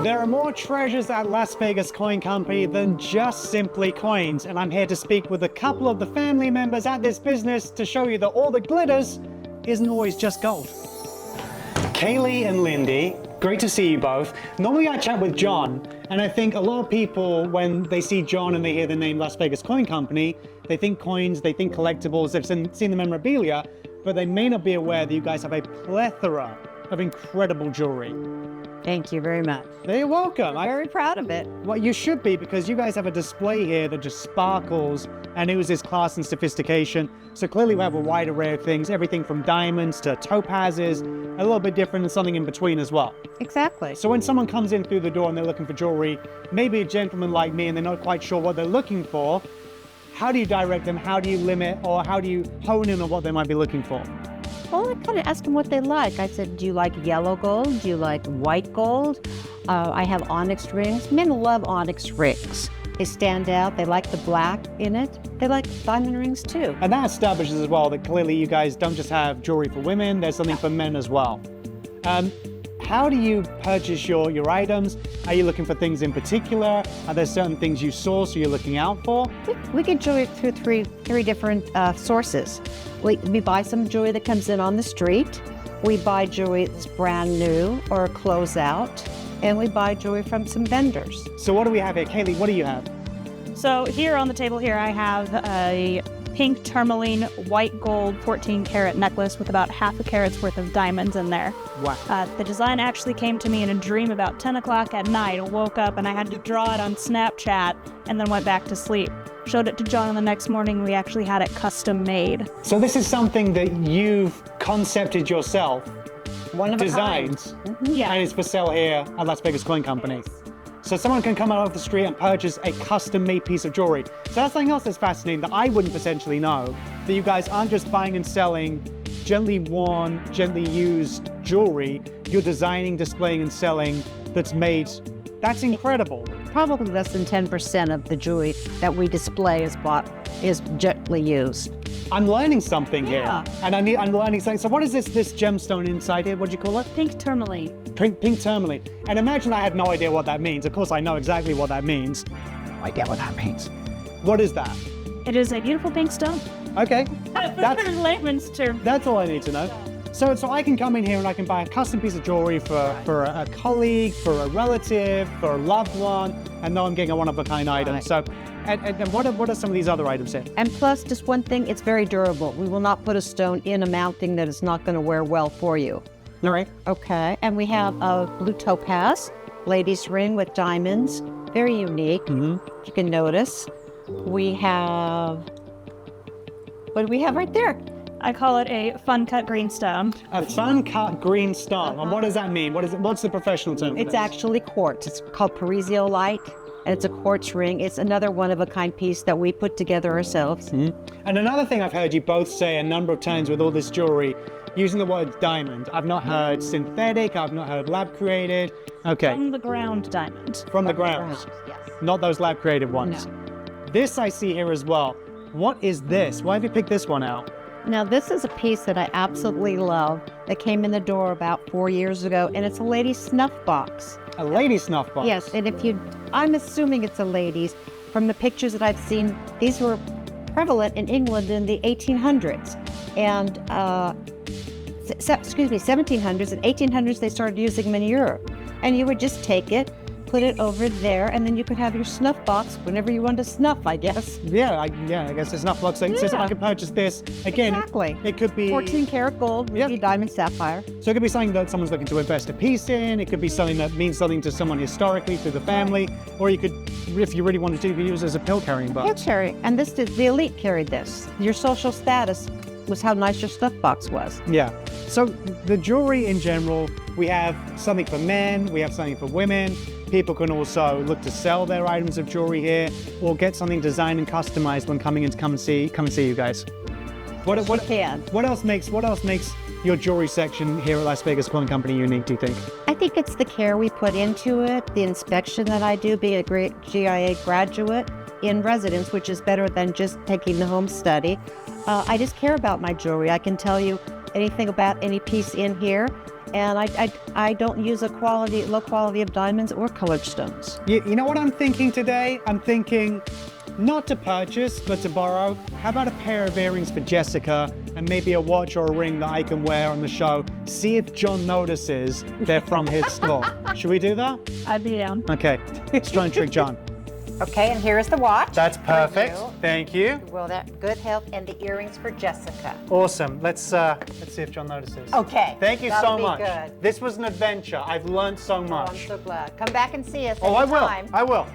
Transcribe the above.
There are more treasures at Las Vegas Coin Company than just simply coins, and I'm here to speak with a couple of the family members at this business to show you that all the glitters isn't always just gold. Kaylee and Lindy, great to see you both. Normally I chat with John, and I think a lot of people, when they see John and they hear the name Las Vegas Coin Company, they think coins, they think collectibles, they've seen the memorabilia, but they may not be aware that you guys have a plethora of incredible jewelry. Thank you very much. You're welcome. I'm very proud of it. Well, you should be, because you guys have a display here that just sparkles and oozes class and sophistication. So clearly we have a wide array of things, everything from diamonds to topazes, a little bit different and something in between as well. Exactly. So when someone comes in through the door and they're looking for jewelry, maybe a gentleman like me and they're not quite sure what they're looking for, how do you direct them? How do you limit, or how do you hone in on what they might be looking for? Well, I kind of asked them what they like. I said, do you like yellow gold? Do you like white gold? I have onyx rings. Men love onyx rings. They stand out. They like the black in it. They like diamond rings too. And that establishes as well that clearly you guys don't just have jewelry for women, there's something for men as well. How do you purchase your items? Are you looking for things in particular? Are there certain things you source or you're looking out for? We get jewelry through three different sources. We buy some jewelry that comes in on the street. We buy jewelry that's brand new or closeout. And we buy jewelry from some vendors. So what do we have here? Kaylee, what do you have? So here on the table here, I have a pink tourmaline white gold 14 karat necklace with about half a carat's worth of diamonds in there. Wow. The design actually came to me in a dream about 10 o'clock at night. I woke up and I had to draw it on Snapchat and then went back to sleep. Showed it to John the next morning. We actually had it custom made. So this is something that you've concepted yourself, One of designed, Yeah. and it's for sale here at Las Vegas Coin Company. So someone can come out of the street and purchase a custom-made piece of jewelry. So that's something else that's fascinating that I wouldn't potentially know, that you guys aren't just buying and selling gently worn, gently used jewelry. You're designing, displaying, and selling that's made. That's incredible. Probably less than 10% of the jewelry that we display is gently used. I'm learning something Yeah. here, and I'm learning something. So what is this gemstone inside here? What do you call it? Pink tourmaline. Pink tourmaline. And imagine I had no idea what that means. Of course, I know exactly what that means. I get what that means. What is that? It is a beautiful pink stone. Okay, That's in layman's term. that's all I need to know. So I can come in here and I can buy a custom piece of jewelry for a colleague, for a relative, for a loved one, and now I'm getting a one-of-a-kind item. Right. So, and what are some of these other items here? And plus, just one thing, it's very durable. We will not put a stone in a mounting that is not going to wear well for you. All right. Okay, and we have a blue topaz, ladies ring with diamonds, very unique. You can notice. We have, what do we have right there? I call it a fun cut green stone. A fun-cut green stone. And what does that mean? What's the professional term for It's this? actually quartz. It's called Parisiolite, and it's a quartz ring. It's another one-of-a-kind piece that we put together ourselves. And another thing I've heard you both say a number of times with all this jewelry, using the word diamond. I've not heard synthetic, I've not heard lab created. Okay, From the ground diamond. from the ground, Yes. not those lab created ones. This I see here as well. What is this? Why have you picked this one out? Now, this is a piece that I absolutely love that came in the door about 4 years ago, and it's a lady's snuff box. A lady snuff box. Yes, and I'm assuming it's a lady's. From the pictures that I've seen, these were prevalent in England in the 1800s. And 1700s and 1800s, they started using them in Europe. And you would just take it, put it over there, and then you could have your snuff box whenever you want to snuff, I guess. Yeah, I guess it's snuff box. So it says I can purchase this. Again, Exactly. it could be 14 karat gold, ruby, Yep. diamond, sapphire. So it could be something that someone's looking to invest a piece in. It could be something that means something to someone historically through the family, or you could, if you really wanted to, you could use it as a pill carrying box. Pillsbury, and the elite carried this. Your social status was how nice your stuff box was. Yeah. So the jewelry in general, we have something for men, we have something for women. People can also look to sell their items of jewelry here, or get something designed and customized when coming in to come and see you guys. What else makes your jewelry section here at Las Vegas Coin Company unique, do you think? I think it's the care we put into it, the inspection that I do, being a great GIA graduate in residence, which is better than just taking the home study. I just care about my jewelry. I can tell you anything about any piece in here, And I don't use low quality of diamonds or colored stones. You know what I'm thinking today? I'm thinking not to purchase, but to borrow. How about a pair of earrings for Jessica and maybe a watch or a ring that I can wear on the show? See if John notices they're from his store. Should we do that? I'd be down. Okay, let's try and trick John. Okay, and here is the watch. That's for perfect. you. Thank you. Well, that good health, and the earrings for Jessica. Awesome. Let's see if John notices. Okay. Thank you that'll so be much. Good. This was an adventure. I've learned so Oh, I'm much. so glad. Come back and see us Oh, I will. anytime. I will.